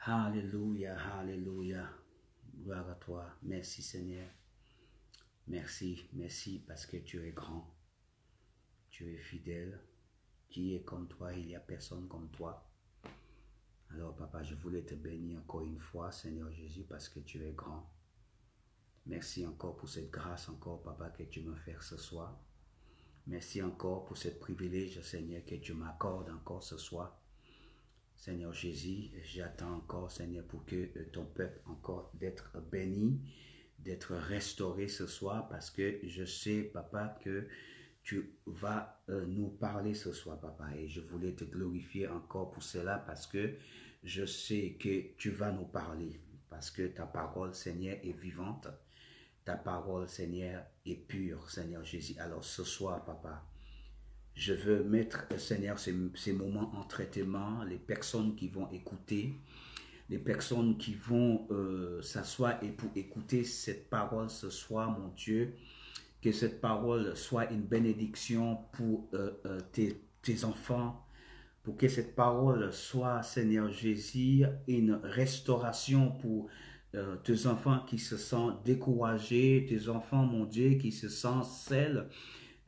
Alléluia, alléluia. Gloire à toi. Merci Seigneur. Merci, merci parce que tu es grand. Tu es fidèle. Qui est comme toi? Il n'y a personne comme toi. Alors papa, je voulais te bénir encore une fois, Seigneur Jésus, parce que tu es grand. Merci encore pour cette grâce encore, papa, que tu me fais ce soir. Merci encore pour ce privilège, Seigneur, que tu m'accordes encore ce soir. Seigneur Jésus, j'attends encore, Seigneur, pour que ton peuple encore d'être béni, d'être restauré ce soir, parce que je sais, papa, que tu vas nous parler ce soir, papa, et je voulais te glorifier encore pour cela, parce que je sais que tu vas nous parler, parce que ta parole, Seigneur, est vivante, ta parole, Seigneur, est pure, Seigneur Jésus. Alors ce soir, papa, je veux mettre, Seigneur, ces moments en traitement, les personnes qui vont écouter, les personnes qui vont s'asseoir et pour écouter cette parole ce soir, mon Dieu, que cette parole soit une bénédiction pour tes enfants, pour que cette parole soit, Seigneur Jésus, une restauration pour tes enfants qui se sentent découragés, tes enfants, mon Dieu, qui se sentent seuls,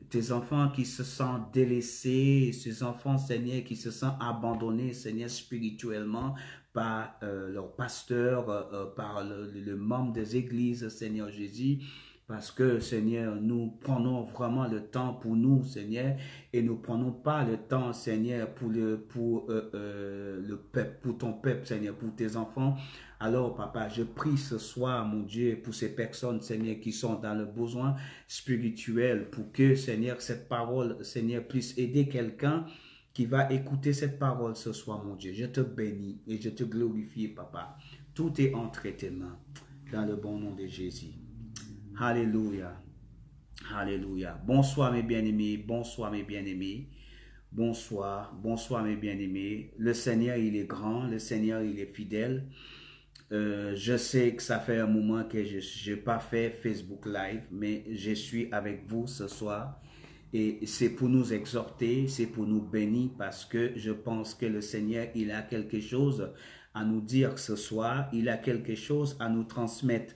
tes enfants qui se sentent délaissés, ces enfants, Seigneur, qui se sentent abandonnés, Seigneur, spirituellement, par leur pasteur, par le membre des églises, Seigneur Jésus, parce que, Seigneur, nous prenons vraiment le temps pour nous, Seigneur, et nous ne prenons pas le temps, Seigneur, pour le peuple, pour ton peuple, Seigneur, pour tes enfants. Alors, papa, je prie ce soir, mon Dieu, pour ces personnes, Seigneur, qui sont dans le besoin spirituel, pour que, Seigneur, cette parole, Seigneur, puisse aider quelqu'un qui va écouter cette parole ce soir, mon Dieu. Je te bénis et je te glorifie, papa. Tout est entre tes mains, dans le bon nom de Jésus. Alléluia. Alléluia. Bonsoir, mes bien-aimés. Bonsoir, mes bien-aimés. Bonsoir. Bonsoir, mes bien-aimés. Le Seigneur, il est grand. Le Seigneur, il est fidèle. Je sais que ça fait un moment que je n'ai pas fait Facebook Live, mais je suis avec vous ce soir. Et c'est pour nous exhorter, c'est pour nous bénir, parce que je pense que le Seigneur, il a quelque chose à nous dire ce soir. Il a quelque chose à nous transmettre.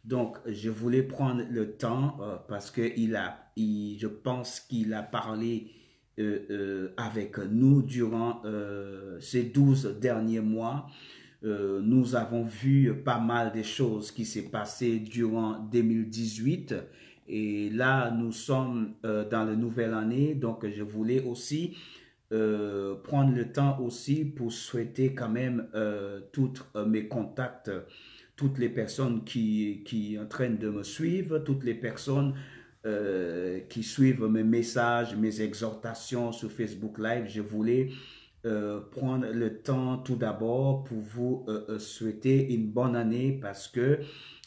Donc, je voulais prendre le temps parce que je pense qu'il a parlé avec nous durant ces 12 derniers mois. Nous avons vu pas mal de choses qui s'est passé durant 2018 et là nous sommes dans la nouvelle année, donc je voulais aussi prendre le temps aussi pour souhaiter quand même tous mes contacts, toutes les personnes qui sont en train de me suivre, toutes les personnes qui suivent mes messages, mes exhortations sur Facebook Live. Je voulais prendre le temps tout d'abord pour vous souhaiter une bonne année, parce que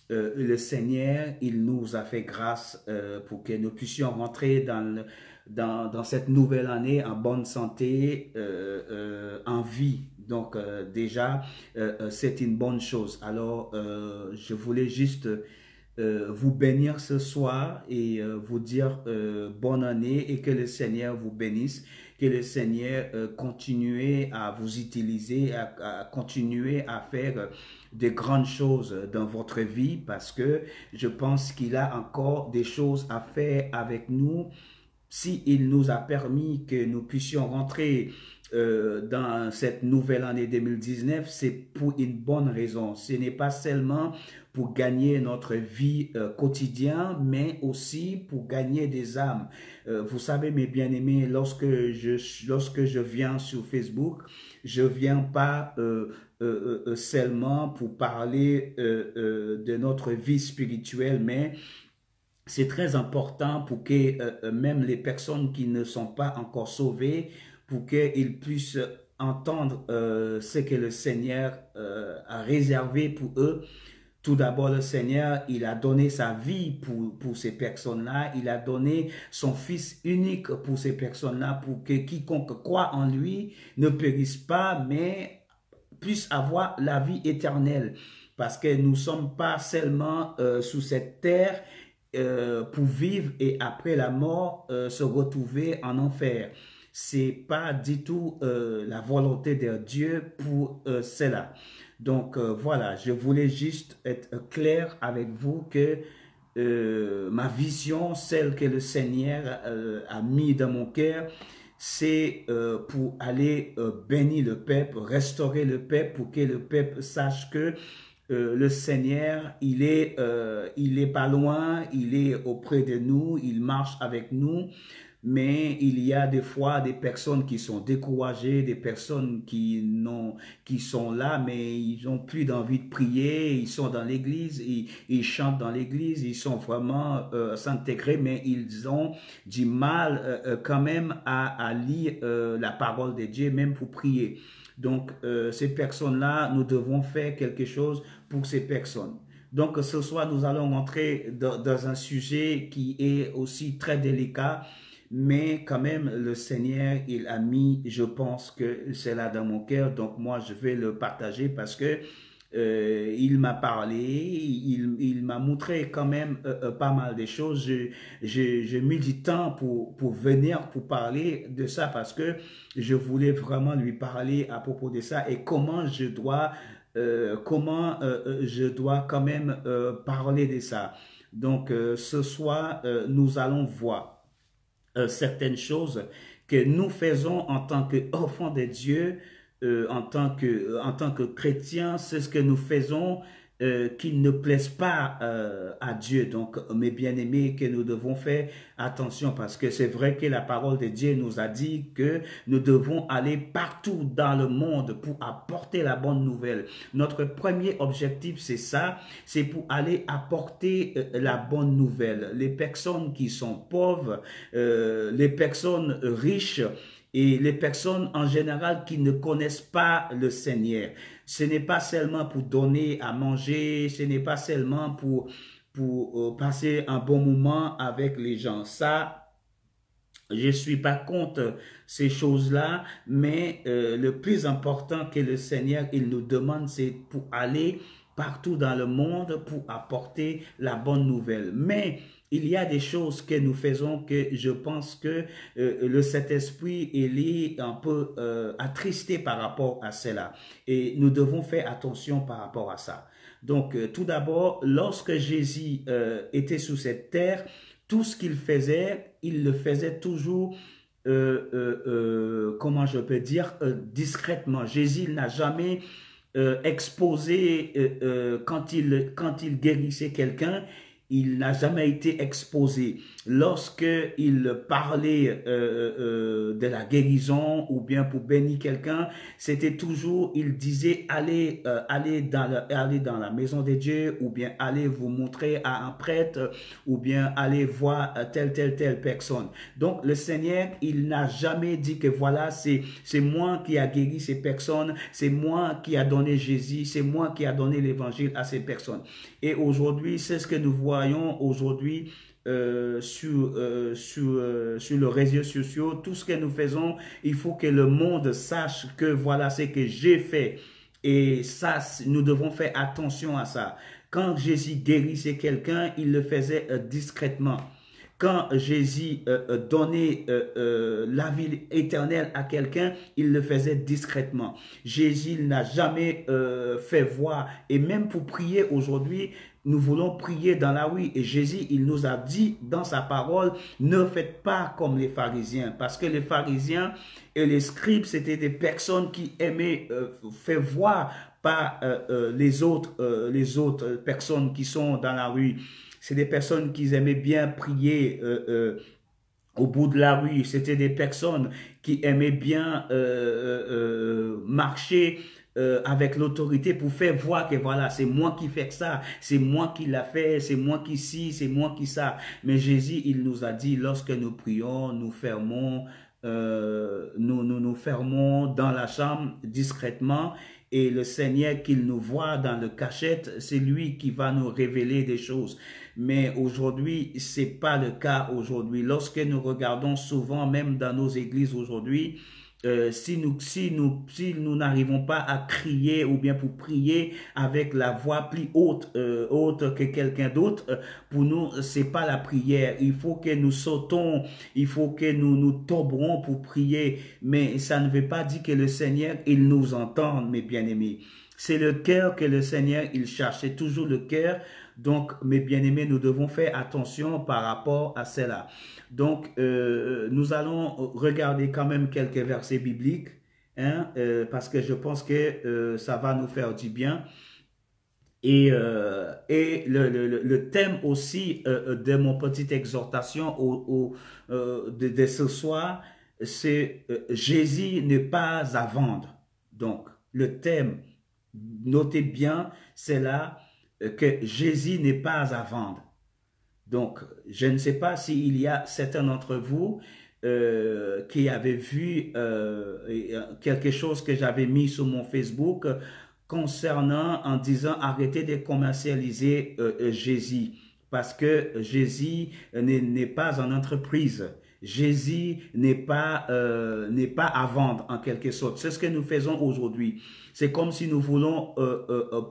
le Seigneur, il nous a fait grâce pour que nous puissions rentrer dans cette nouvelle année en bonne santé, en vie. Donc déjà, c'est une bonne chose. Alors, je voulais juste vous bénir ce soir et vous dire bonne année et que le Seigneur vous bénisse, que le Seigneur continue à vous utiliser, à continuer à faire de grandes choses dans votre vie, parce que je pense qu'il a encore des choses à faire avec nous. Si il nous a permis que nous puissions rentrer dans cette nouvelle année 2019, c'est pour une bonne raison. Ce n'est pas seulement pour gagner notre vie quotidienne, mais aussi pour gagner des âmes. Vous savez, mes bien-aimés, lorsque je viens sur Facebook, je viens pas seulement pour parler de notre vie spirituelle, mais c'est très important pour que même les personnes qui ne sont pas encore sauvées, pour qu'ils puissent entendre ce que le Seigneur a réservé pour eux. Tout d'abord, le Seigneur, il a donné sa vie pour ces personnes-là. Il a donné son Fils unique pour ces personnes-là, pour que quiconque croit en lui ne périsse pas, mais puisse avoir la vie éternelle. Parce que nous ne sommes pas seulement sous cette terre pour vivre et après la mort se retrouver en enfer. c'est pas du tout la volonté de Dieu pour cela. Donc voilà, je voulais juste être clair avec vous que ma vision, celle que le Seigneur a mis dans mon cœur, c'est pour aller bénir le peuple, restaurer le peuple, pour que le peuple sache que le Seigneur, il est pas loin, il est auprès de nous, il marche avec nous. Mais il y a des fois des personnes qui sont découragées, des personnes qui sont là, mais ils n'ont plus d'envie de prier, ils sont dans l'église, ils chantent dans l'église, ils sont vraiment s'intégrer, mais ils ont du mal quand même à lire la parole de Dieu, même pour prier. Donc, ces personnes-là, nous devons faire quelque chose pour ces personnes. Donc, ce soir, nous allons entrer dans un sujet qui est aussi très délicat, mais quand même, le Seigneur, il a mis, je pense que c'est là dans mon cœur, donc moi, je vais le partager parce que il m'a parlé, il m'a montré quand même pas mal de choses. J'ai mis du temps pour venir, pour parler de ça parce que je voulais vraiment lui parler à propos de ça et comment je dois quand même parler de ça. Donc, ce soir, nous allons voir certaines choses que nous faisons en tant qu'enfants de Dieu, en tant que chrétiens, c'est ce que nous faisons qui ne plaisent pas à Dieu. Donc, mes bien-aimés, que nous devons faire attention parce que c'est vrai que la parole de Dieu nous a dit que nous devons aller partout dans le monde pour apporter la bonne nouvelle. Notre premier objectif, c'est ça, c'est pour aller apporter la bonne nouvelle. Les personnes qui sont pauvres, les personnes riches, et les personnes en général qui ne connaissent pas le Seigneur. Ce n'est pas seulement pour donner à manger, ce n'est pas seulement pour passer un bon moment avec les gens. Ça, je suis pas contre ces choses-là, mais le plus important que le Seigneur, il nous demande, c'est pour aller partout dans le monde pour apporter la bonne nouvelle. Mais il y a des choses que nous faisons que je pense que le Saint-Esprit, il est un peu attristé par rapport à cela. Et nous devons faire attention par rapport à ça. Donc, tout d'abord, lorsque Jésus était sur cette terre, tout ce qu'il faisait, il le faisait toujours, comment je peux dire, discrètement. Jésus n'a jamais exposé, quand il guérissait quelqu'un, il n'a jamais été exposé. Lorsque il parlait de la guérison ou bien pour bénir quelqu'un, c'était toujours, il disait, allez dans la maison de Dieu ou bien allez vous montrer à un prêtre ou bien allez voir telle personne. Donc le Seigneur, il n'a jamais dit que voilà, c'est moi qui a guéri ces personnes, c'est moi qui a donné Jésus, c'est moi qui a donné l'évangile à ces personnes. Et aujourd'hui, c'est ce que nous voyons aujourd'hui sur les réseaux sociaux. Tout ce que nous faisons, il faut que le monde sache que voilà ce que j'ai fait. Et ça, nous devons faire attention à ça. Quand Jésus guérissait quelqu'un, il le faisait discrètement. Quand Jésus donnait la vie éternelle à quelqu'un, il le faisait discrètement. Jésus n'a jamais fait voir. Et même pour prier aujourd'hui, nous voulons prier dans la rue. Et Jésus, il nous a dit dans sa parole, ne faites pas comme les pharisiens. Parce que les pharisiens et les scribes, c'était des personnes qui aimaient faire voir par les autres personnes qui sont dans la rue. C'est des personnes qui aimaient bien prier au bout de la rue. C'était des personnes qui aimaient bien marcher avec l'autorité pour faire voir que voilà, c'est moi qui fais ça, c'est moi qui l'a fait, c'est moi qui ci, c'est moi qui ça. Mais Jésus, il nous a dit, lorsque nous prions, nous fermons, nous fermons dans la chambre discrètement. Et le Seigneur qu'il nous voit dans le cachette, c'est lui qui va nous révéler des choses. Mais aujourd'hui, c'est pas le cas aujourd'hui. Lorsque nous regardons souvent, même dans nos églises aujourd'hui, si nous n'arrivons pas à crier ou bien pour prier avec la voix plus haute, haute que quelqu'un d'autre, pour nous, c'est pas la prière. Il faut que nous sautons, il faut que nous tomberons pour prier, mais ça ne veut pas dire que le Seigneur, il nous entende, mes bien-aimés. C'est le cœur que le Seigneur, il cherche. C'est toujours le cœur. Donc, mes bien-aimés, nous devons faire attention par rapport à cela. Donc, nous allons regarder quand même quelques versets bibliques, hein, parce que je pense que ça va nous faire du bien. Et le thème aussi de mon petite exhortation de ce soir, c'est Jésus n'est pas à vendre. Donc, le thème, notez bien, c'est là que Jésus n'est pas à vendre. Donc, je ne sais pas s'il y a certains d'entre vous qui avaient vu quelque chose que j'avais mis sur mon Facebook concernant, en disant arrêtez de commercialiser Jésus parce que Jésus n'est pas en entreprise. Jésus n'est pas à vendre en quelque sorte. C'est ce que nous faisons aujourd'hui. C'est comme si nous voulons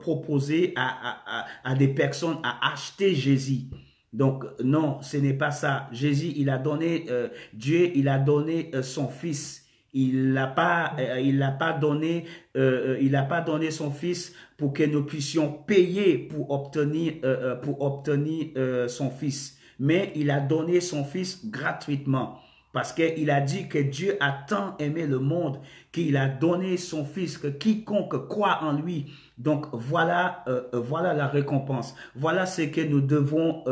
proposer à des personnes à acheter Jésus. Donc non, ce n'est pas ça. Jésus, il a donné, Dieu, il a donné son fils. Il n'a pas donné son fils pour que nous puissions payer pour obtenir son fils. Mais il a donné son fils gratuitement. Parce qu'il a dit que Dieu a tant aimé le monde qu'il a donné son fils, que quiconque croit en lui. Donc voilà, voilà la récompense. Voilà ce que nous devons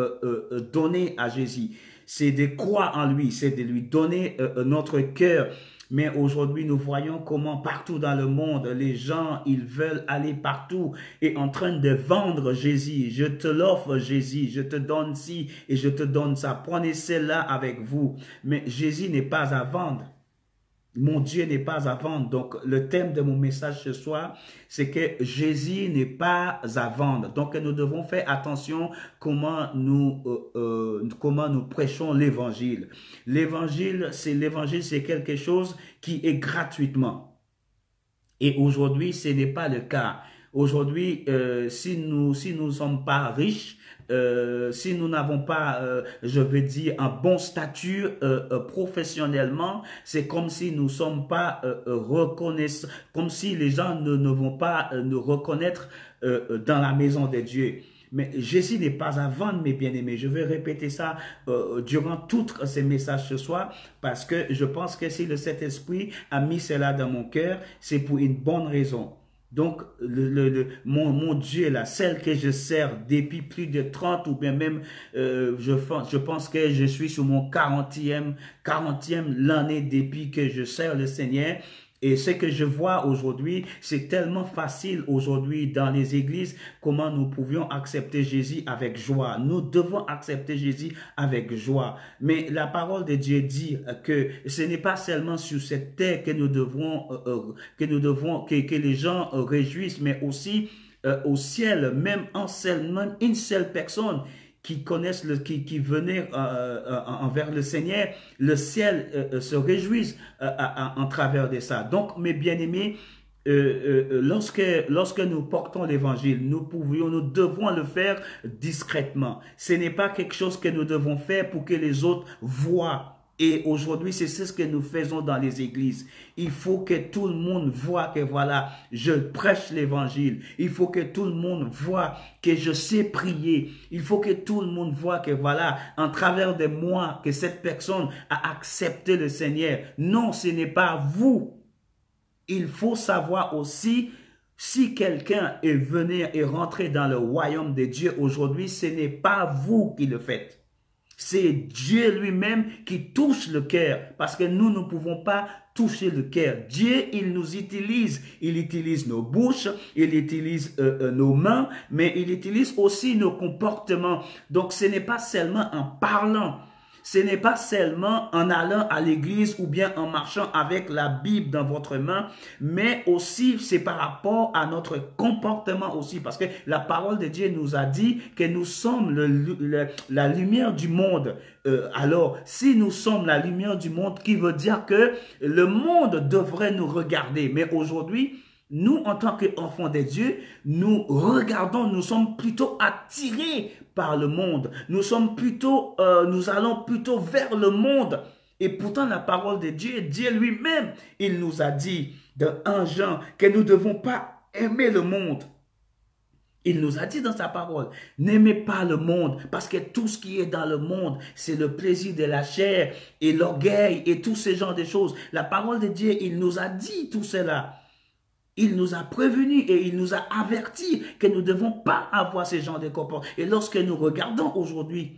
donner à Jésus. C'est de croire en lui, c'est de lui donner notre cœur. Mais aujourd'hui, nous voyons comment partout dans le monde, les gens, ils veulent aller partout et en train de vendre Jésus. Je te l'offre, Jésus, je te donne ci et je te donne ça. Prenez cela avec vous. Mais Jésus n'est pas à vendre. Mon Dieu n'est pas à vendre. Donc, le thème de mon message ce soir, c'est que Jésus n'est pas à vendre. Donc, nous devons faire attention comment nous prêchons l'évangile. L'évangile, c'est quelque chose qui est gratuitement. Et aujourd'hui, ce n'est pas le cas. Aujourd'hui, si nous ne sommes pas riches, si nous n'avons pas, je veux dire, un bon statut professionnellement, c'est comme si nous ne sommes pas reconnaissants, comme si les gens ne vont pas nous reconnaître dans la maison de Dieu. Mais Jésus n'est pas à vendre, mes bien-aimés. Je vais répéter ça durant tous ces messages ce soir parce que je pense que si le Saint-Esprit a mis cela dans mon cœur, c'est pour une bonne raison. Donc, mon Dieu, là, celle que je sers depuis plus de 30 ou bien même, je pense que je suis sur mon 40e l'année depuis que je sers le Seigneur. Et ce que je vois aujourd'hui, c'est tellement facile aujourd'hui dans les églises, comment nous pouvions accepter Jésus avec joie. Nous devons accepter Jésus avec joie. Mais la parole de Dieu dit que ce n'est pas seulement sur cette terre que nous devons, que les gens réjouissent, mais aussi au ciel, même une seule personne qui connaissent qui venaient envers le Seigneur, le ciel se réjouit en travers de ça. Donc, mes bien-aimés, lorsque nous portons l'évangile, nous devons le faire discrètement. Ce n'est pas quelque chose que nous devons faire pour que les autres voient. Et aujourd'hui, c'est ce que nous faisons dans les églises. Il faut que tout le monde voit que voilà, je prêche l'évangile. Il faut que tout le monde voit que je sais prier. Il faut que tout le monde voit que voilà, en travers de moi, que cette personne a accepté le Seigneur. Non, ce n'est pas vous. Il faut savoir aussi, si quelqu'un est venu et rentré dans le royaume de Dieu aujourd'hui, ce n'est pas vous qui le faites. C'est Dieu lui-même qui touche le cœur parce que nous ne pouvons pas toucher le cœur. Dieu, il nous utilise. Il utilise nos bouches, il utilise nos mains, mais il utilise aussi nos comportements. Donc, ce n'est pas seulement en parlant. ce n'est pas seulement en allant à l'église ou bien en marchant avec la Bible dans votre main, mais aussi c'est par rapport à notre comportement aussi, parce que la parole de Dieu nous a dit que nous sommes la lumière du monde. Alors, si nous sommes la lumière du monde, qui veut dire que le monde devrait nous regarder, mais aujourd'hui, nous, en tant qu'enfants de Dieu, nous regardons, nous sommes plutôt attirés par le monde. Nous allons plutôt vers le monde. Et pourtant, la parole de Dieu, Dieu lui-même, il nous a dit dans 1 Jean que nous ne devons pas aimer le monde. Il nous a dit dans sa parole, n'aimez pas le monde, parce que tout ce qui est dans le monde, c'est le plaisir de la chair et l'orgueil et tous ces genres de choses. La parole de Dieu, il nous a dit tout cela. Il nous a prévenus et il nous a avertis que nous ne devons pas avoir ce genre de comportement. Et lorsque nous regardons aujourd'hui,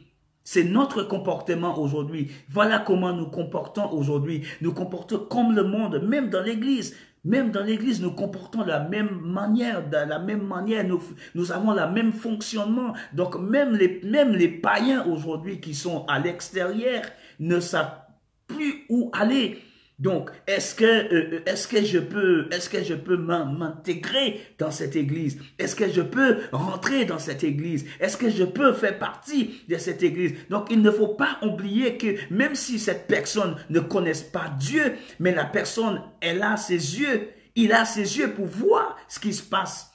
c'est notre comportement aujourd'hui. Voilà comment nous comportons aujourd'hui. Nous comportons comme le monde, même dans l'église. Même dans l'église, nous comportons de la même manière. Nous avons le même fonctionnement. Donc même les païens aujourd'hui qui sont à l'extérieur ne savent plus où aller. Donc, est-ce que je peux m'intégrer dans cette église? Est-ce que je peux rentrer dans cette église? Est-ce que je peux faire partie de cette église? Donc, il ne faut pas oublier que même si cette personne ne connaît pas Dieu, mais la personne, elle a ses yeux. Il a ses yeux pour voir ce qui se passe.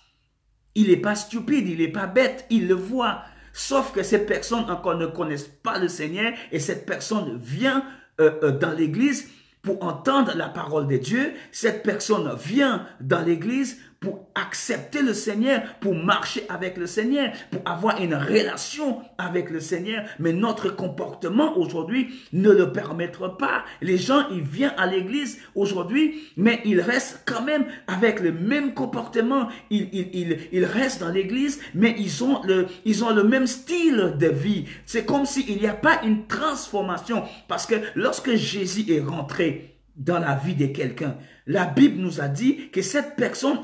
Il n'est pas stupide, il n'est pas bête, il le voit. Sauf que ces personnes encore ne connaissent pas le Seigneur et cette personne vient dans l'église pour entendre la parole de Dieu. Cette personne vient dans l'église pour accepter le Seigneur, pour marcher avec le Seigneur, pour avoir une relation avec le Seigneur. Mais notre comportement aujourd'hui ne le permettra pas. Les gens, ils viennent à l'église aujourd'hui, mais ils restent quand même avec le même comportement. Ils restent dans l'église, mais ils ont le même style de vie. C'est comme s'il n'y a pas une transformation. Parce que lorsque Jésus est rentré dans la vie de quelqu'un, la Bible nous a dit que cette personne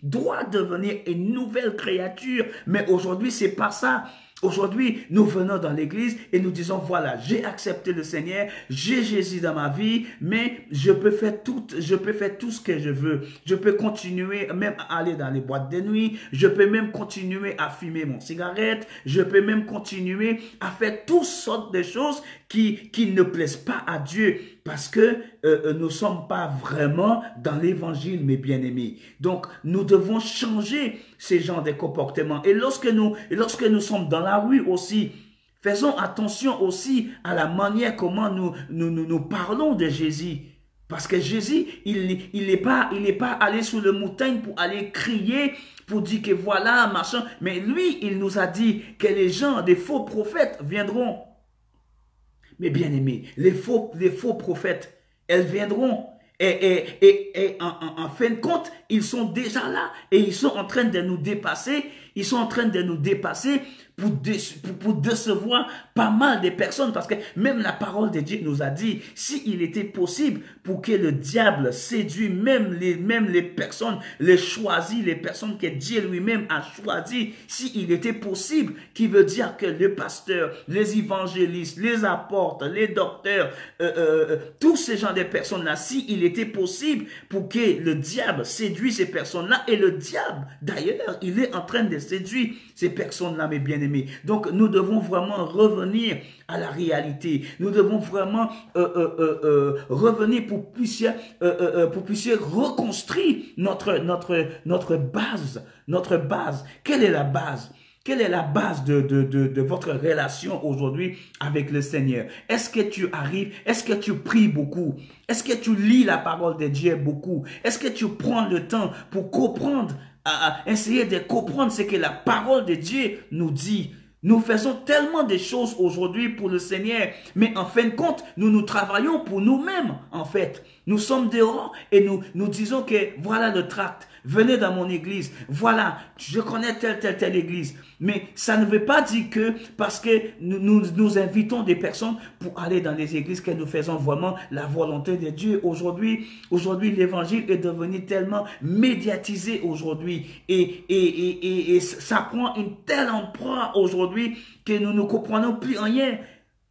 doit devenir une nouvelle créature. Mais aujourd'hui, c'est pas ça. Aujourd'hui, nous venons dans l'église et nous disons, voilà, j'ai accepté le Seigneur, j'ai Jésus dans ma vie, mais je peux faire tout ce que je veux. Je peux continuer même à aller dans les boîtes de nuit, je peux même continuer à fumer mon cigarette, je peux même continuer à faire toutes sortes de choses qui ne plaisent pas à Dieu parce que nous ne sommes pas vraiment dans l'évangile, mes bien-aimés. Donc, nous devons changer ces genres de comportements. Et lorsque nous sommes dans la rue aussi, faisons attention aussi à la manière comment nous parlons de Jésus. Parce que Jésus, il n'est pas allé sur le montagne pour aller crier, pour dire que voilà, machin. Mais lui, il nous a dit que les gens, des faux prophètes viendront. Mais bien aimés, les faux prophètes, elles viendront. Et en fin de compte, ils sont déjà là et ils sont en train de nous dépasser. Ils sont en train de nous dépasser pour décevoir pas mal de personnes. Parce que même la parole de Dieu nous a dit, s'il était possible pour que le diable séduise même les personnes, les choisit, les personnes que Dieu lui-même a choisies, s'il était possible, qui veut dire que les pasteurs, les évangélistes, les apôtres, les docteurs, tous ces gens de personnes-là, s'il était possible pour que le diable séduise ces personnes-là, et le diable, d'ailleurs, il est en train de séduire ces personnes-là, mes bien-aimés. Donc, nous devons vraiment revenir à la réalité. Nous devons vraiment revenir pour puissions reconstruire notre base. Quelle est la base? Quelle est la base de votre relation aujourd'hui avec le Seigneur? Est-ce que tu arrives? Est-ce que tu pries beaucoup? Est-ce que tu lis la parole de Dieu beaucoup? Est-ce que tu prends le temps pour comprendre, essayer de comprendre ce que la parole de Dieu nous dit? Nous faisons tellement de choses aujourd'hui pour le Seigneur, mais en fin de compte, nous travaillons pour nous-mêmes, en fait. Nous sommes dehors et nous disons que voilà le tract. Venez dans mon église. Voilà, je connais telle église. Mais ça ne veut pas dire que parce que nous invitons des personnes pour aller dans les églises que nous faisons vraiment la volonté de Dieu. Aujourd'hui, l'évangile est devenu tellement médiatisé aujourd'hui. Et ça prend une telle ampleur aujourd'hui que nous ne comprenons plus rien.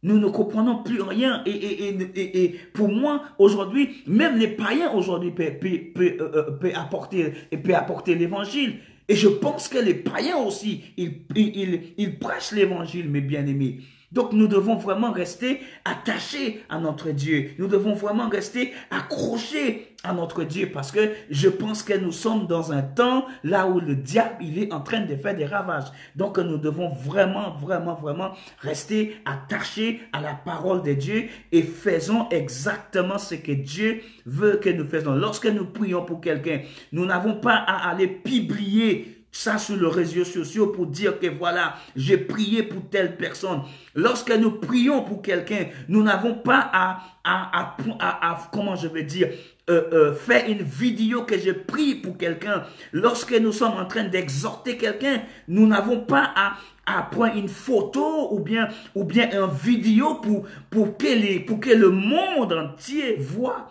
Nous ne comprenons plus rien. Et pour moi, aujourd'hui, même les païens aujourd'hui peuvent apporter l'évangile. Et je pense que les païens aussi, ils prêchent l'évangile, mes bien-aimés. Donc nous devons vraiment rester attachés à notre Dieu. Nous devons vraiment rester accrochés à notre Dieu parce que je pense que nous sommes dans un temps là où le diable, il est en train de faire des ravages. Donc nous devons vraiment rester attachés à la parole de Dieu et faisons exactement ce que Dieu veut que nous fassions. Lorsque nous prions pour quelqu'un, nous n'avons pas à aller publier ça sur les réseaux sociaux pour dire que voilà, j'ai prié pour telle personne. Lorsque nous prions pour quelqu'un, nous n'avons pas comment je vais dire, faire une vidéo que je prie pour quelqu'un. Lorsque nous sommes en train d'exhorter quelqu'un, nous n'avons pas à prendre une photo ou bien une vidéo pour que le monde entier voit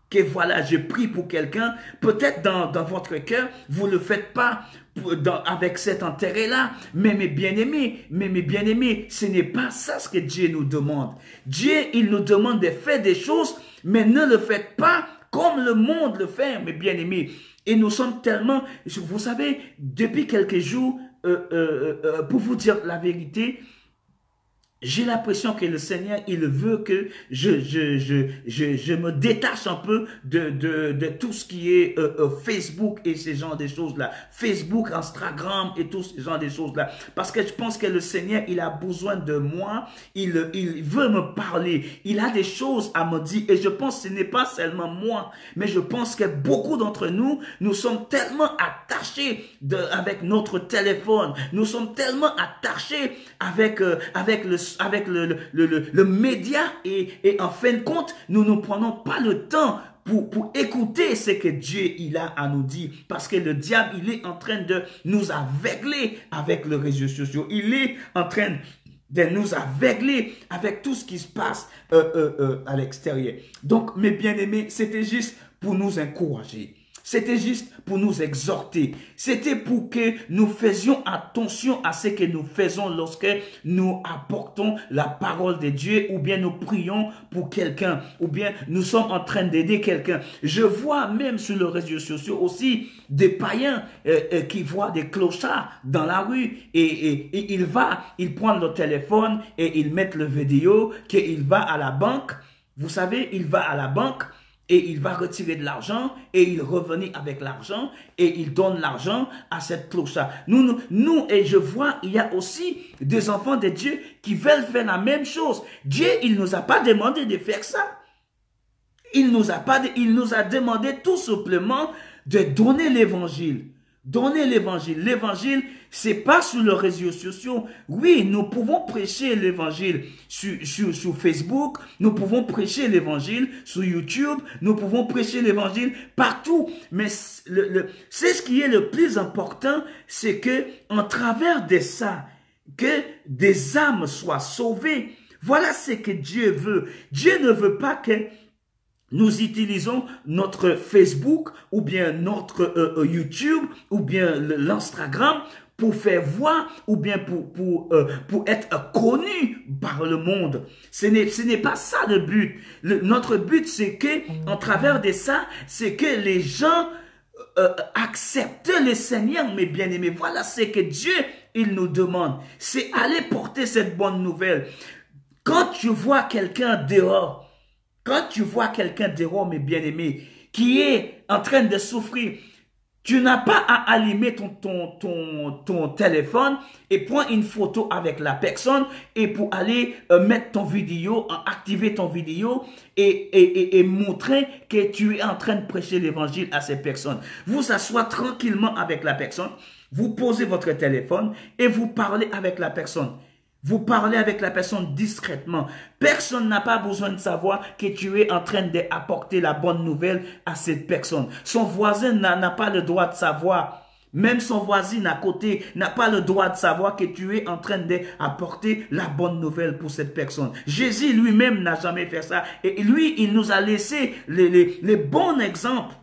que voilà, je prie pour quelqu'un. Peut-être dans votre cœur, vous ne le faites pas avec cet intérêt-là. Mais mes bien-aimés, ce n'est pas ça ce que Dieu nous demande. Dieu, il nous demande de faire des choses, mais ne le faites pas comme le monde le fait, mes bien-aimés. Et nous sommes tellement, vous savez, depuis quelques jours, pour vous dire la vérité, j'ai l'impression que le Seigneur, il veut que je me détache un peu de tout ce qui est Facebook et ce genre de choses-là. Facebook, Instagram et tout ce genre de choses-là. Parce que je pense que le Seigneur, il a besoin de moi. Il veut me parler. Il a des choses à me dire. Et je pense que ce n'est pas seulement moi. Mais je pense que beaucoup d'entre nous, nous sommes tellement attachés avec notre téléphone. Nous sommes tellement attachés avec le média et en fin de compte, nous ne prenons pas le temps pour écouter ce que Dieu il a à nous dire. Parce que le diable, il est en train de nous aveugler avec les réseaux sociaux. Il est en train de nous aveugler avec tout ce qui se passe à l'extérieur. Donc, mes bien-aimés, c'était juste pour nous encourager. C'était juste pour nous exhorter. C'était pour que nous faisions attention à ce que nous faisons lorsque nous apportons la parole de Dieu ou bien nous prions pour quelqu'un ou bien nous sommes en train d'aider quelqu'un. Je vois même sur les réseaux sociaux aussi des païens qui voient des clochards dans la rue et ils prennent leur téléphone et ils mettent le vidéo qu'il va à la banque. Vous savez, il va à la banque. Et il va retirer de l'argent et il revenir avec l'argent et il donne l'argent à cette cloche-là. Nous, et je vois, il y a aussi des enfants de Dieu qui veulent faire la même chose. Dieu, il ne nous a pas demandé de faire ça. Il nous a demandé tout simplement de donner l'évangile. Donner l'évangile. L'évangile, c'est pas sur les réseaux sociaux. Oui, nous pouvons prêcher l'évangile sur Facebook. Nous pouvons prêcher l'évangile sur YouTube. Nous pouvons prêcher l'évangile partout. Mais c'est ce qui est le plus important, c'est que en travers de ça, que des âmes soient sauvées. Voilà ce que Dieu veut. Dieu ne veut pas que nous utilisons notre Facebook ou bien notre YouTube ou bien l'Instagram pour faire voir ou bien pour être connu par le monde. Ce n'est pas ça le but. Notre but, c'est que en travers de ça, c'est que les gens acceptent le Seigneur, mes bien-aimés. Voilà ce que Dieu, il nous demande. C'est aller porter cette bonne nouvelle. Quand tu vois quelqu'un dehors, mes bien-aimés, qui est en train de souffrir, tu n'as pas à allumer ton téléphone et prendre une photo avec la personne et pour aller mettre ton vidéo, activer ton vidéo et montrer que tu es en train de prêcher l'évangile à ces personnes. Vous asseyez tranquillement avec la personne, vous posez votre téléphone et vous parlez avec la personne. Vous parlez avec la personne discrètement. Personne n'a pas besoin de savoir que tu es en train d'apporter la bonne nouvelle à cette personne. Son voisin n'a pas le droit de savoir. Même son voisin à côté n'a pas le droit de savoir que tu es en train d'apporter la bonne nouvelle pour cette personne. Jésus lui-même n'a jamais fait ça. Et lui, il nous a laissé les bons exemples.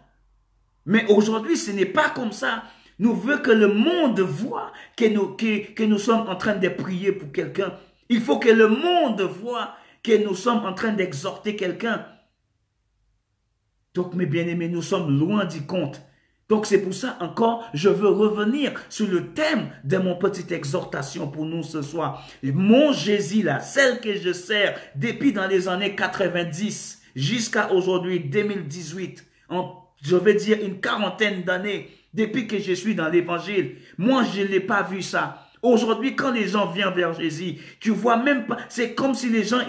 Mais aujourd'hui, ce n'est pas comme ça. Nous voulons que le monde voit que nous sommes en train de prier pour quelqu'un. Il faut que le monde voit que nous sommes en train d'exhorter quelqu'un. Donc, mes bien-aimés, nous sommes loin du compte. Donc, c'est pour ça encore, je veux revenir sur le thème de mon petite exhortation pour nous ce soir. Mon Jésus, là, celle que je sers depuis dans les années 90 jusqu'à aujourd'hui, 2018, je veux dire une quarantaine d'années, depuis que je suis dans l'évangile. Moi, je n'ai pas vu ça. Aujourd'hui, quand les gens viennent vers Jésus, tu vois même pas, c'est comme si les gens,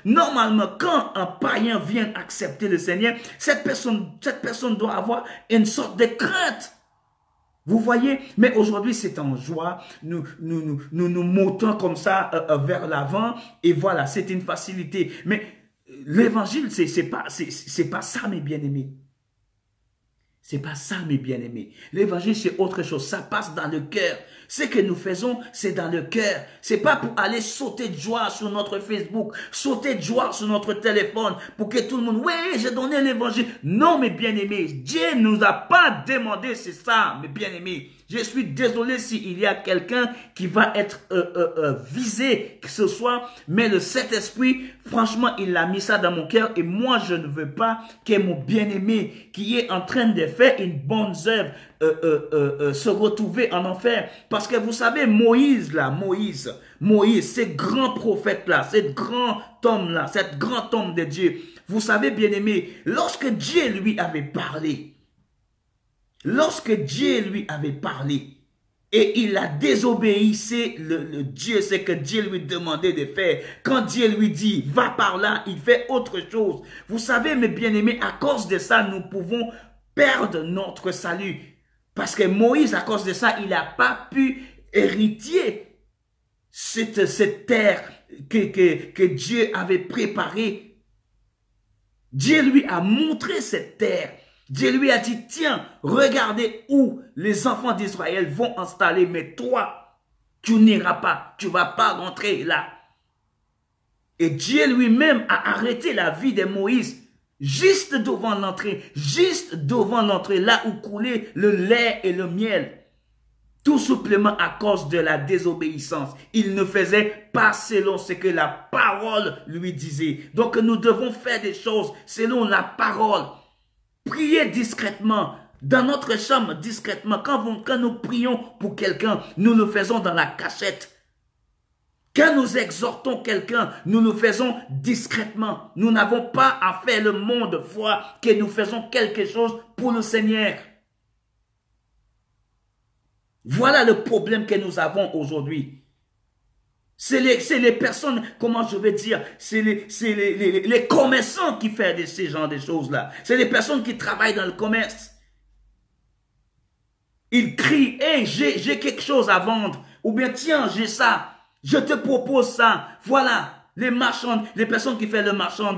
normalement, quand un païen vient accepter le Seigneur, cette personne doit avoir une sorte de crainte. Vous voyez? Mais aujourd'hui, c'est en joie. Nous montons comme ça vers l'avant et voilà, c'est une facilité. Mais l'évangile, c'est pas ça, mes bien-aimés. C'est pas ça, mes bien-aimés. L'évangile, c'est autre chose. Ça passe dans le cœur. Ce que nous faisons, c'est dans le cœur. C'est pas pour aller sauter de joie sur notre Facebook, sauter de joie sur notre téléphone, pour que tout le monde, oui, j'ai donné l'évangile. Non, mes bien-aimés, Dieu nous a pas demandé, c'est ça, mes bien-aimés. Je suis désolé s'il y a quelqu'un qui va être visé, que ce soit, mais le Saint-Esprit, franchement, il a mis ça dans mon cœur et moi, je ne veux pas que mon bien-aimé qui est en train de faire une bonne œuvre se retrouver en enfer. Parce que vous savez, Moïse, ce grand prophète-là, ce grand homme-là, cet grand homme de Dieu, vous savez, bien-aimé, lorsque Dieu lui avait parlé, et il a désobéissé le Dieu, c'est que Dieu lui demandait de faire. Quand Dieu lui dit, va par là, il fait autre chose. Vous savez, mes bien-aimés, à cause de ça, nous pouvons perdre notre salut. Parce que Moïse, à cause de ça, il n'a pas pu hériter cette terre que Dieu avait préparée. Dieu lui a montré cette terre. Dieu lui a dit, tiens, regardez où les enfants d'Israël vont installer, mais toi, tu n'iras pas, tu ne vas pas rentrer là. Et Dieu lui-même a arrêté la vie de Moïse juste devant l'entrée, là où coulait le lait et le miel. Tout simplement à cause de la désobéissance. Il ne faisait pas selon ce que la parole lui disait. Donc nous devons faire des choses selon la parole. Priez discrètement, dans notre chambre discrètement. Quand nous prions pour quelqu'un, nous le faisons dans la cachette. Quand nous exhortons quelqu'un, nous le faisons discrètement. Nous n'avons pas à faire le monde voir que nous faisons quelque chose pour le Seigneur. Voilà le problème que nous avons aujourd'hui. C'est les personnes, comment je vais dire, c'est les commerçants qui font ces genres de choses-là. C'est les personnes qui travaillent dans le commerce. Ils crient, hey, j'ai quelque chose à vendre. Ou bien, tiens, j'ai ça. Je te propose ça. Voilà, les marchands, les personnes qui font le marchand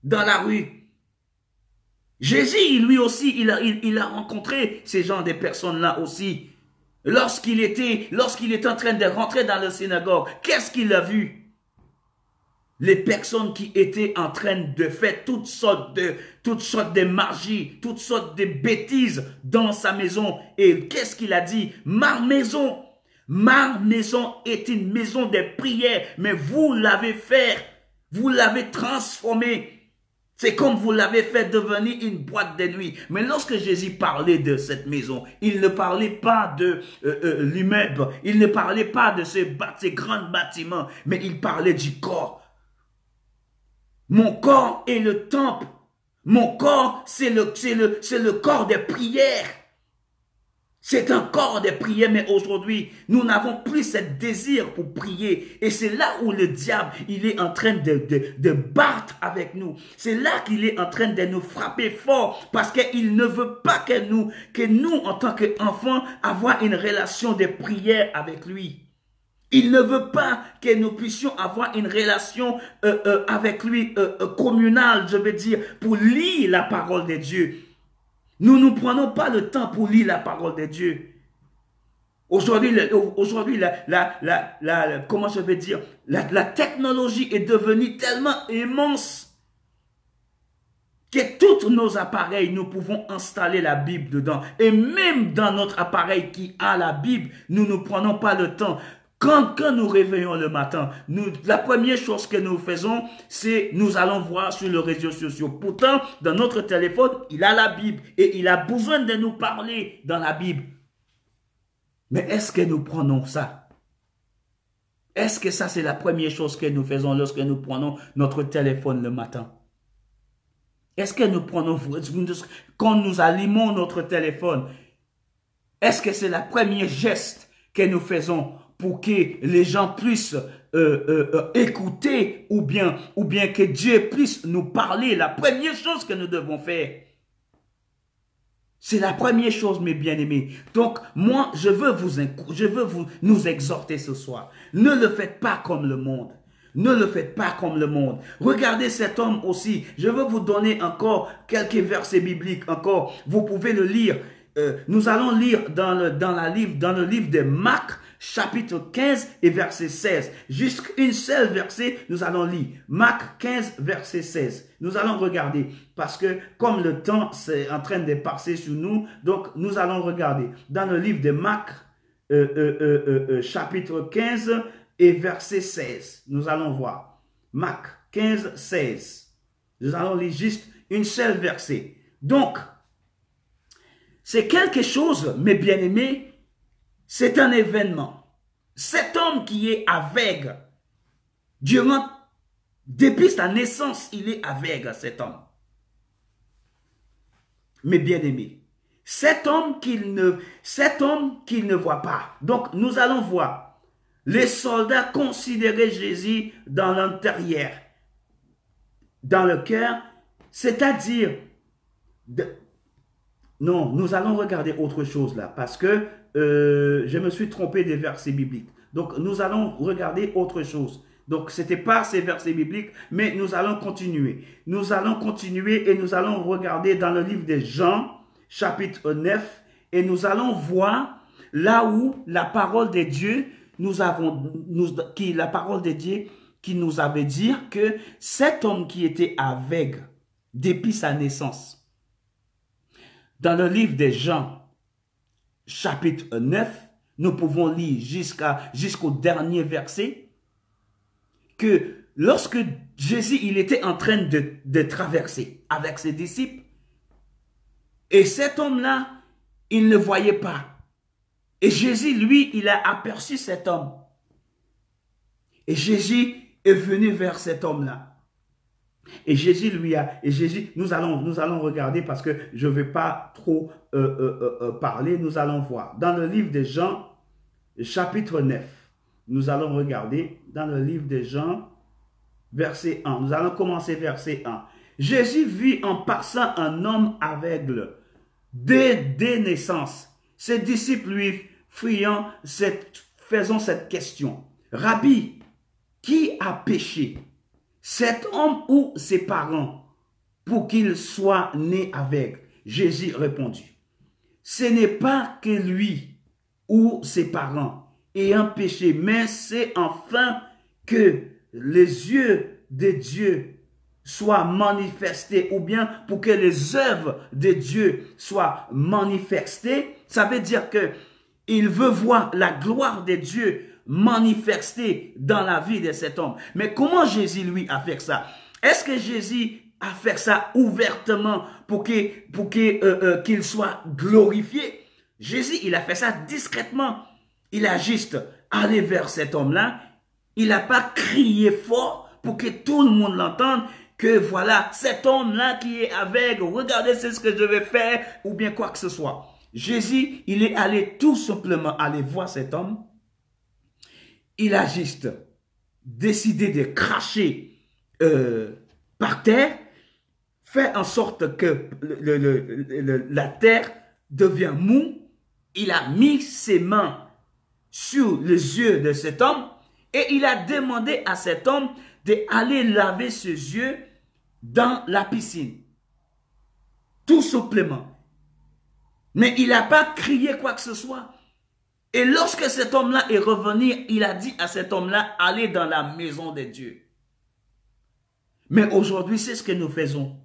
dans la rue. Jésus, lui aussi, il a rencontré ces genres de personnes-là aussi. Lorsqu'il était en train de rentrer dans la synagogue, qu'est-ce qu'il a vu? Les personnes qui étaient en train de faire toutes sortes de magie, toutes sortes de bêtises dans sa maison. Et qu'est-ce qu'il a dit? Ma maison est une maison de prière, mais vous l'avez fait, vous l'avez transformée. C'est comme vous l'avez fait devenir une boîte de nuit. Mais lorsque Jésus parlait de cette maison, il ne parlait pas de l'immeuble, il ne parlait pas de ces grands bâtiments, mais il parlait du corps. Mon corps est le temple. Mon corps, c'est le corps de prière. C'est un corps de prière, mais aujourd'hui, nous n'avons plus ce désir pour prier. Et c'est là où le diable, il est en train de battre avec nous. C'est là qu'il est en train de nous frapper fort, parce qu'il ne veut pas que nous, en tant qu'enfants, avoir une relation de prière avec lui. Il ne veut pas que nous puissions avoir une relation avec lui communale, je veux dire, pour lire la parole de Dieu. Nous ne prenons pas le temps pour lire la parole de Dieu. Aujourd'hui, comment je vais dire, la technologie est devenue tellement immense que tous nos appareils, nous pouvons installer la Bible dedans. Et même dans notre appareil qui a la Bible, nous ne prenons pas le temps. Quand nous réveillons le matin, la première chose que nous faisons, c'est nous allons voir sur les réseaux sociaux. Pourtant, dans notre téléphone, il a la Bible et il a besoin de nous parler dans la Bible. Mais est-ce que nous prenons ça? Est-ce que ça, c'est la première chose que nous faisons lorsque nous prenons notre téléphone le matin? Est-ce que nous prenons, quand nous allumons notre téléphone, est-ce que c'est la première geste que nous faisons pour que les gens puissent écouter ou bien que Dieu puisse nous parler? La première chose que nous devons faire, c'est la première chose, mes bien-aimés. Donc, moi, je veux nous exhorter ce soir. Ne le faites pas comme le monde. Ne le faites pas comme le monde. Regardez cet homme aussi. Je veux vous donner encore quelques versets bibliques. Encore, vous pouvez le lire. Nous allons lire dans le livre de Marc, chapitre 15 et verset 16. Jusqu'une seule verset, nous allons lire. Marc 15, verset 16. Nous allons regarder. Parce que comme le temps c'est en train de passer sur nous, donc nous allons regarder. Dans le livre de Marc, chapitre 15 et verset 16. Nous allons voir. Marc 15, 16. Nous allons lire juste une seule verset. Donc, c'est quelque chose, mes bien-aimés, c'est un événement. Cet homme qui est aveugle, depuis sa naissance, il est aveugle, cet homme. Mes bien-aimés, cet homme qu'il ne voit pas. Donc, nous allons voir. Les soldats considéraient Jésus dans l'intérieur, dans le cœur, c'est-à-dire... Non, nous allons regarder autre chose là, parce que je me suis trompé des versets bibliques. Donc, nous allons regarder autre chose. Donc, ce n'était pas ces versets bibliques, mais nous allons continuer. Nous allons continuer et nous allons regarder dans le livre de Jean, chapitre 9, et nous allons voir là où la parole de Dieu, la parole de Dieu qui nous avait dit que cet homme qui était aveugle depuis sa naissance, dans le livre de Jean, chapitre 9, nous pouvons lire jusqu'au dernier verset, que lorsque Jésus il était en train de traverser avec ses disciples, et cet homme-là, il ne voyait pas. Et Jésus, lui, il a aperçu cet homme. Et Jésus est venu vers cet homme-là. Et Jésus nous allons regarder parce que je ne vais pas trop parler, nous allons voir. Dans le livre de Jean, chapitre 9, nous allons regarder dans le livre de Jean, verset 1. Nous allons commencer verset 1. Jésus vit en passant un homme aveugle dès naissance. Ses disciples lui faisant cette question. Rabbi, qui a péché? Cet homme ou ses parents, pour qu'il soit né aveugle? Jésus répondit, ce n'est pas que lui ou ses parents ayant péché, mais c'est enfin que les yeux de Dieu soient manifestés, ou bien pour que les œuvres de Dieu soient manifestées. Ça veut dire que il veut voir la gloire de Dieu manifesté dans la vie de cet homme. Mais comment Jésus, lui, a fait ça? Est-ce que Jésus a fait ça ouvertement pour qu'il soit glorifié? Jésus, il a fait ça discrètement. Il a juste allé vers cet homme-là. Il n'a pas crié fort pour que tout le monde l'entende que voilà, cet homme-là qui est aveugle, regardez, c'est ce que je vais faire, ou bien quoi que ce soit. Jésus, il est allé tout simplement aller voir cet homme. Il a juste décidé de cracher par terre, fait en sorte que la terre devient mou. Il a mis ses mains sur les yeux de cet homme et il a demandé à cet homme d'aller laver ses yeux dans la piscine. Tout simplement. Mais il n'a pas crié quoi que ce soit. Et lorsque cet homme-là est revenu, il a dit à cet homme-là, allez dans la maison de Dieu. Mais aujourd'hui, c'est ce que nous faisons.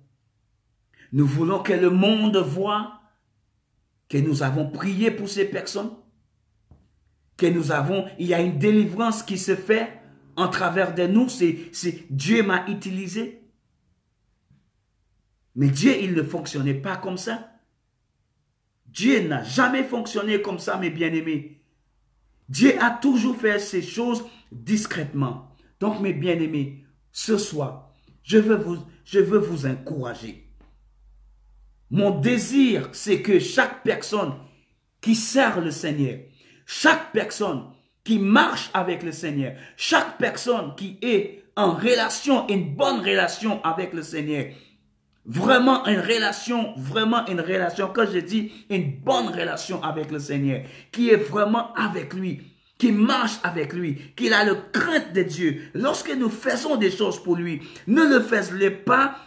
Nous voulons que le monde voie que nous avons prié pour ces personnes, que nous avons, il y a une délivrance qui se fait en travers de nous. C'est Dieu m'a utilisé. Mais Dieu, il ne fonctionnait pas comme ça. Dieu n'a jamais fonctionné comme ça, mes bien-aimés. Dieu a toujours fait ces choses discrètement. Donc, mes bien-aimés, ce soir, je veux vous encourager. Mon désir, c'est que chaque personne qui sert le Seigneur, chaque personne qui marche avec le Seigneur, chaque personne qui est en relation, une bonne relation avec le Seigneur, vraiment une relation, quand je dis une bonne relation avec le Seigneur, qui est vraiment avec lui, qui marche avec lui, qu'il a le crainte de Dieu. Lorsque nous faisons des choses pour lui, ne le faisons pas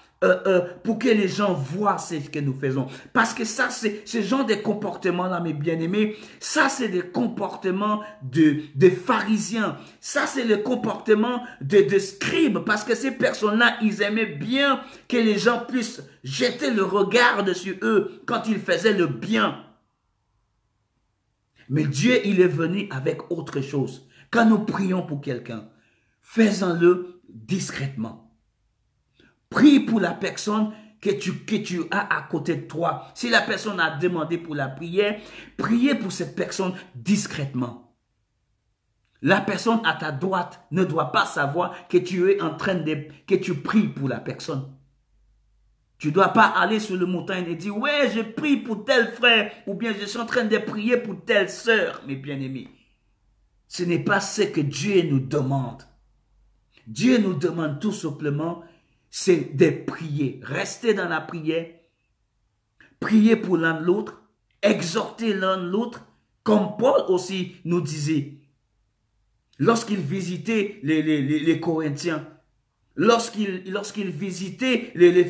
pour que les gens voient ce que nous faisons. Parce que ça, c'est ce genre de comportement-là, mes bien-aimés, ça, c'est des comportements de pharisiens. Ça, c'est le comportement de scribes. Parce que ces personnes-là, ils aimaient bien que les gens puissent jeter le regard dessus eux quand ils faisaient le bien. Mais Dieu, il est venu avec autre chose. Quand nous prions pour quelqu'un, faisons-le discrètement. Prie pour la personne que tu as à côté de toi. Si la personne a demandé pour la prière, priez pour cette personne discrètement. La personne à ta droite ne doit pas savoir que tu es en train que tu pries pour la personne. Tu ne dois pas aller sur le montagne et dire, ouais, je prie pour tel frère, ou bien je suis en train de prier pour telle sœur, mes bien-aimés. Ce n'est pas ce que Dieu nous demande. Dieu nous demande tout simplement, c'est de prier. Rester dans la prière, prier pour l'un de l'autre, exhorter l'un de l'autre, comme Paul aussi nous disait. Lorsqu'il visitait les Corinthiens, lorsqu'il visitait les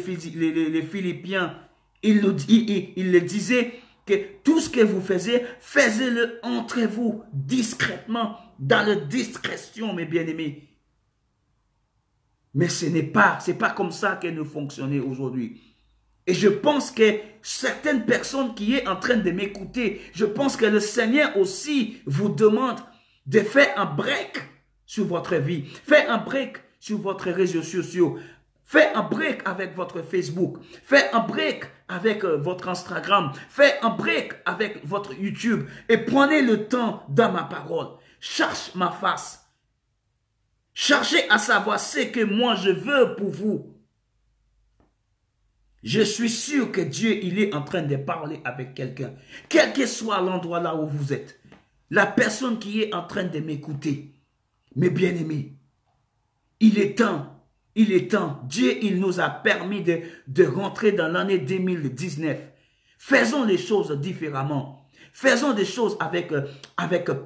Philippiens, il le disait que tout ce que vous faisiez, faites-le entre vous, discrètement, dans la discrétion, mes bien-aimés. Mais c'est pas comme ça que nous fonctionnons aujourd'hui. Et je pense que certaines personnes qui sont en train de m'écouter, je pense que le Seigneur aussi vous demande de faire un break sur votre vie. Faites un break sur votre réseaux sociaux. Faites un break avec votre Facebook. Faites un break avec votre Instagram. Faites un break avec votre YouTube. Et prenez le temps dans ma parole. Cherche ma face. Cherchez à savoir ce que moi je veux pour vous. Je suis sûr que Dieu, il est en train de parler avec quelqu'un. Quel que soit l'endroit là où vous êtes. La personne qui est en train de m'écouter. Mes bien-aimés. Il est temps. Dieu, il nous a permis de rentrer dans l'année 2019. Faisons les choses différemment. Faisons des choses avec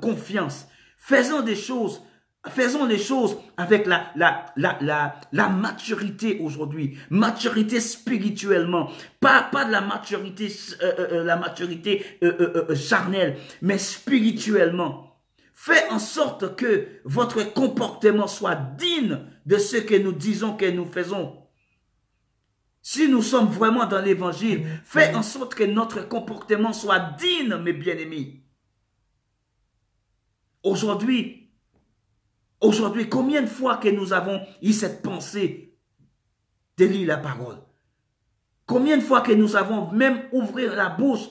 confiance. Faisons les choses avec la maturité aujourd'hui. Maturité spirituellement. Pas de la maturité, charnelle, mais spirituellement. Faites en sorte que votre comportement soit digne de ce que nous disons que nous faisons. Si nous sommes vraiment dans l'évangile, faites en sorte que notre comportement soit digne, mes bien-aimés. Aujourd'hui, combien de fois que nous avons eu cette pensée de lire la parole? Combien de fois que nous avons même ouvert la bouche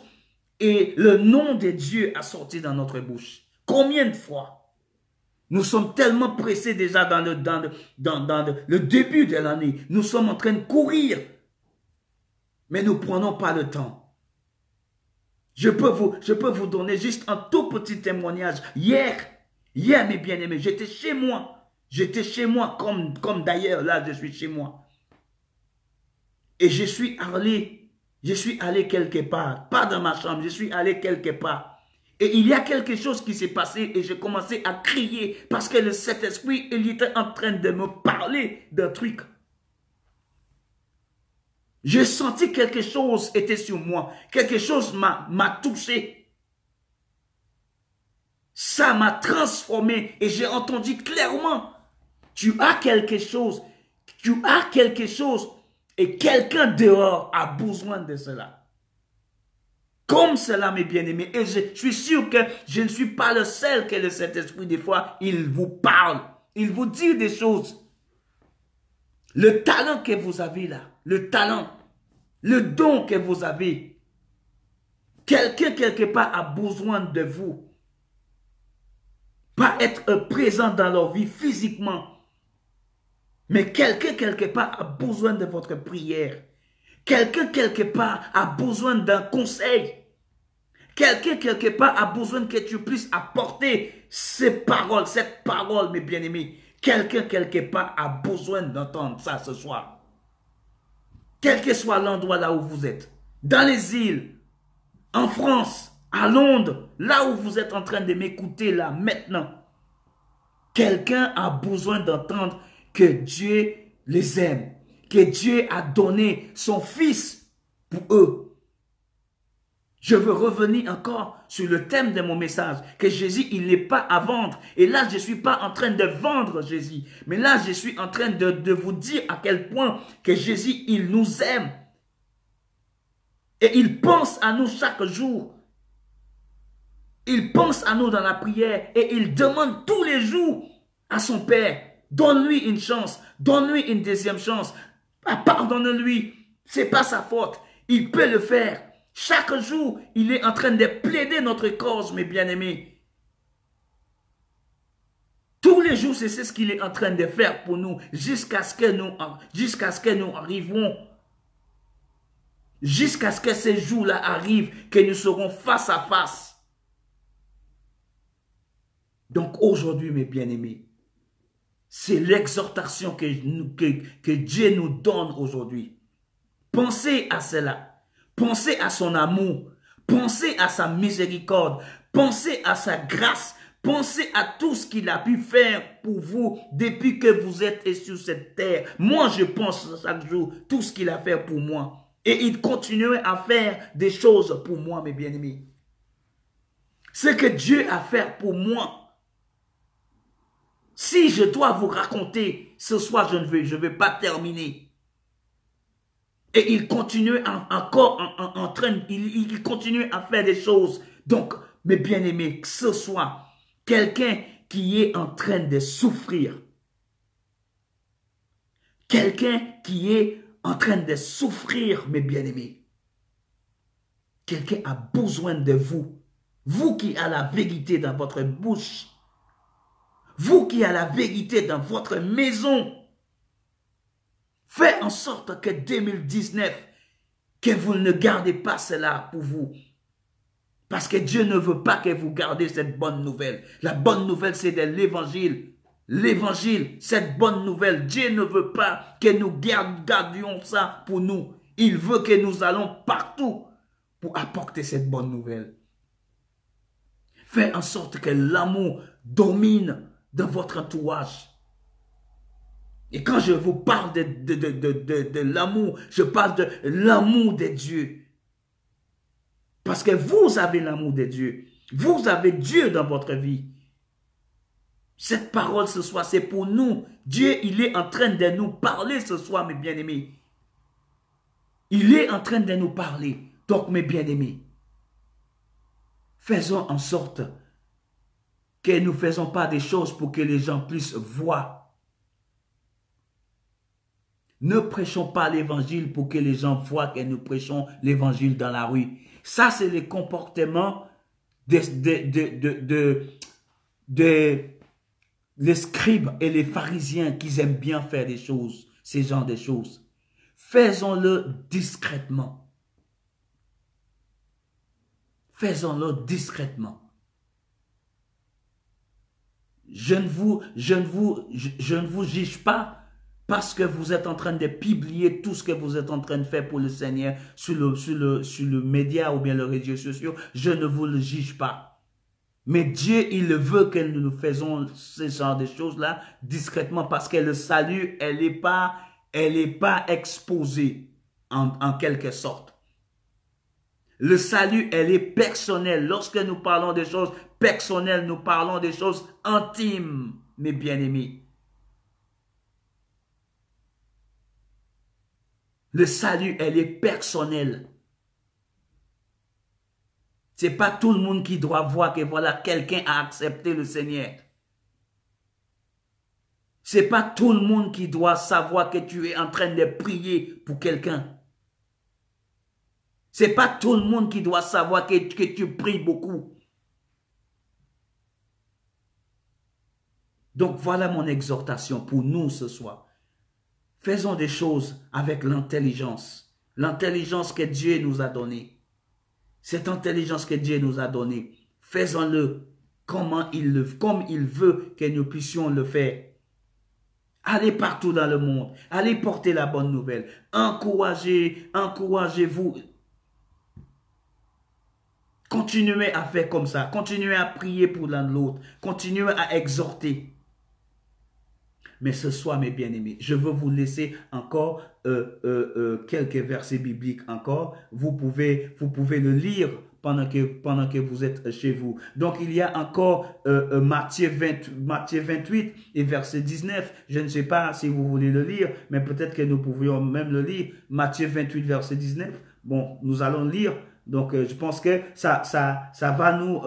et le nom de Dieu a sorti dans notre bouche? Combien de fois? Nous sommes tellement pressés déjà dans le début de l'année. Nous sommes en train de courir. Mais nous ne prenons pas le temps. Je peux vous donner juste un tout petit témoignage. Hier, mes bien-aimés, j'étais chez moi. J'étais chez moi comme d'ailleurs, là, je suis chez moi. Et je suis allé quelque part. Pas dans ma chambre, je suis allé quelque part. Et il y a quelque chose qui s'est passé et j'ai commencé à crier parce que le Saint-Esprit, il était en train de me parler d'un truc. J'ai senti quelque chose était sur moi. Quelque chose m'a touché. Ça m'a transformé et j'ai entendu clairement. Tu as quelque chose et quelqu'un dehors a besoin de cela. comme cela, mes bien-aimés. Et je suis sûr que je ne suis pas le seul que le Saint-Esprit, des fois, il vous parle. Il vous dit des choses. Le talent que vous avez là, le talent, le don que vous avez, quelqu'un quelque part a besoin de vous. Pas être présent dans leur vie physiquement, mais quelqu'un quelque part a besoin de votre prière. Quelqu'un quelque part a besoin d'un conseil. Quelqu'un quelque part a besoin que tu puisses apporter cette parole, mes bien-aimés. Quelqu'un quelque part a besoin d'entendre ça ce soir. Quel que soit l'endroit là où vous êtes, dans les îles, en France, à Londres, là où vous êtes en train de m'écouter là, maintenant, quelqu'un a besoin d'entendre que Dieu les aime, que Dieu a donné son Fils pour eux. Je veux revenir encore sur le thème de mon message, que Jésus, il n'est pas à vendre. Et là, je ne suis pas en train de vendre Jésus, mais là, je suis en train de vous dire à quel point que Jésus, il nous aime. Et il pense à nous chaque jour. Il pense à nous dans la prière et il demande tous les jours à son Père, donne-lui une chance, donne-lui une deuxième chance, pardonne-lui, c'est pas sa faute, il peut le faire. Chaque jour, il est en train de plaider notre cause, mes bien-aimés. Tous les jours, c'est ce qu'il est en train de faire pour nous, jusqu'à ce que nous arrivions, jusqu'à ce que ces jours-là arrivent, que nous serons face à face. Donc aujourd'hui, mes bien-aimés, c'est l'exhortation que Dieu nous donne aujourd'hui. Pensez à cela. Pensez à son amour. Pensez à sa miséricorde. Pensez à sa grâce. Pensez à tout ce qu'il a pu faire pour vous depuis que vous êtes sur cette terre. Moi, je pense chaque jour tout ce qu'il a fait pour moi. Et il continuera à faire des choses pour moi, mes bien-aimés. Ce que Dieu a fait pour moi, si je dois vous raconter, ce soir, je ne vais pas terminer. Et il continue encore en train, il continue à faire des choses. Donc, mes bien-aimés, que ce soit quelqu'un qui est en train de souffrir, quelqu'un qui est en train de souffrir, mes bien-aimés, quelqu'un a besoin de vous. Vous qui avez la vérité dans votre bouche, vous qui avez la vérité dans votre maison, faites en sorte que 2019, que vous ne gardez pas cela pour vous. Parce que Dieu ne veut pas que vous gardez cette bonne nouvelle. La bonne nouvelle, c'est de l'évangile. L'évangile, cette bonne nouvelle. Dieu ne veut pas que nous gardions ça pour nous. Il veut que nous allons partout pour apporter cette bonne nouvelle. Faites en sorte que l'amour domine dans votre entourage. Et quand je vous parle de l'amour, je parle de l'amour de Dieu. Parce que vous avez l'amour de Dieu. Vous avez Dieu dans votre vie. Cette parole ce soir, c'est pour nous. Dieu, il est en train de nous parler ce soir, mes bien-aimés. Il est en train de nous parler. Donc, mes bien-aimés, faisons en sorte que nous ne faisons pas des choses pour que les gens puissent voir. Ne prêchons pas l'évangile pour que les gens voient que nous prêchons l'évangile dans la rue. Ça, c'est le comportement des scribes et les pharisiens qui aiment bien faire des choses, ces genres de choses. Faisons-le discrètement. Faisons-le discrètement. Je ne vous juge pas parce que vous êtes en train de publier tout ce que vous êtes en train de faire pour le Seigneur sur le média ou bien les réseaux sociaux. Je ne vous le juge pas. Mais Dieu, il veut que nous faisons ce genre de choses-là discrètement parce que le salut, elle n'est pas exposée en quelque sorte. Le salut, elle est personnelle. Lorsque nous parlons des choses personnelles, nous parlons des choses intimes, mes bien-aimés. Le salut, elle est personnelle. C'est pas tout le monde qui doit voir que voilà, quelqu'un a accepté le Seigneur. C'est pas tout le monde qui doit savoir que tu es en train de prier pour quelqu'un. C'est pas tout le monde qui doit savoir que tu pries beaucoup. Donc voilà mon exhortation pour nous ce soir. Faisons des choses avec l'intelligence. L'intelligence que Dieu nous a donnée. Cette intelligence que Dieu nous a donnée. Faisons-le comme il veut que nous puissions le faire. Allez partout dans le monde. Allez porter la bonne nouvelle. Encouragez-vous. Continuez à faire comme ça. Continuez à prier pour l'un de l'autre. Continuez à exhorter. Mais ce soir, mes bien-aimés, je veux vous laisser encore quelques versets bibliques encore. Vous pouvez le lire pendant que vous êtes chez vous. Donc, il y a encore Matthieu 28 et verset 19. Je ne sais pas si vous voulez le lire, mais peut-être que nous pourrions même le lire. Matthieu 28, verset 19. Bon, nous allons lire. Donc, je pense que ça va nous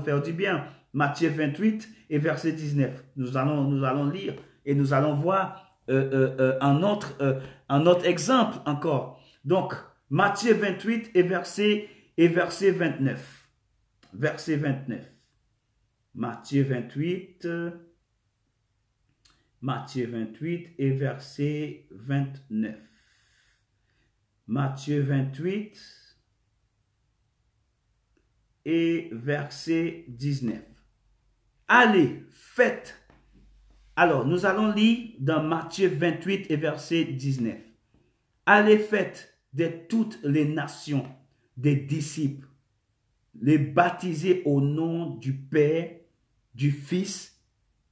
faire du bien. Matthieu 28 et verset 19. Nous allons lire. Et nous allons voir un autre exemple encore. Donc, Matthieu 28 et verset 29. Verset 29. Matthieu 28 et verset 29. Matthieu 28 et verset 19. Allez, faites. Alors, nous allons lire dans Matthieu 28 et verset 19. Allez, faites de toutes les nations des disciples, les baptisez au nom du Père, du Fils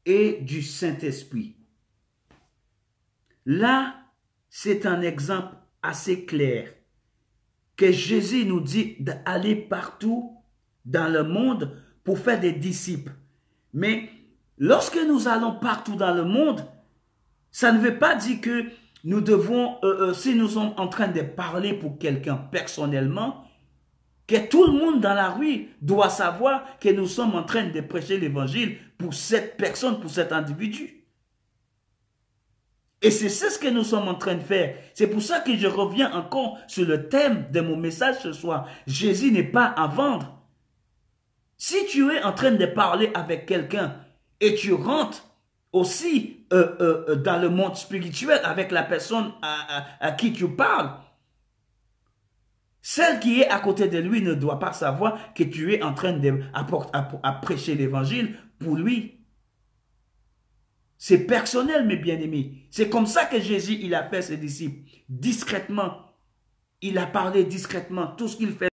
et du Saint-Esprit. Là, c'est un exemple assez clair que Jésus nous dit d'aller partout dans le monde pour faire des disciples. Mais lorsque nous allons partout dans le monde, ça ne veut pas dire que nous devons, si nous sommes en train de parler pour quelqu'un personnellement, que tout le monde dans la rue doit savoir que nous sommes en train de prêcher l'évangile pour cette personne, pour cet individu. Et c'est ce que nous sommes en train de faire. C'est pour ça que je reviens encore sur le thème de mon message ce soir. Jésus n'est pas à vendre. Si tu es en train de parler avec quelqu'un et tu rentres aussi dans le monde spirituel avec la personne à qui tu parles, celle qui est à côté de lui ne doit pas savoir que tu es en train de prêcher l'évangile pour lui. C'est personnel, mes bien-aimés. C'est comme ça que Jésus, il a fait ses disciples. Discrètement. Il a parlé discrètement. Tout ce qu'il fait.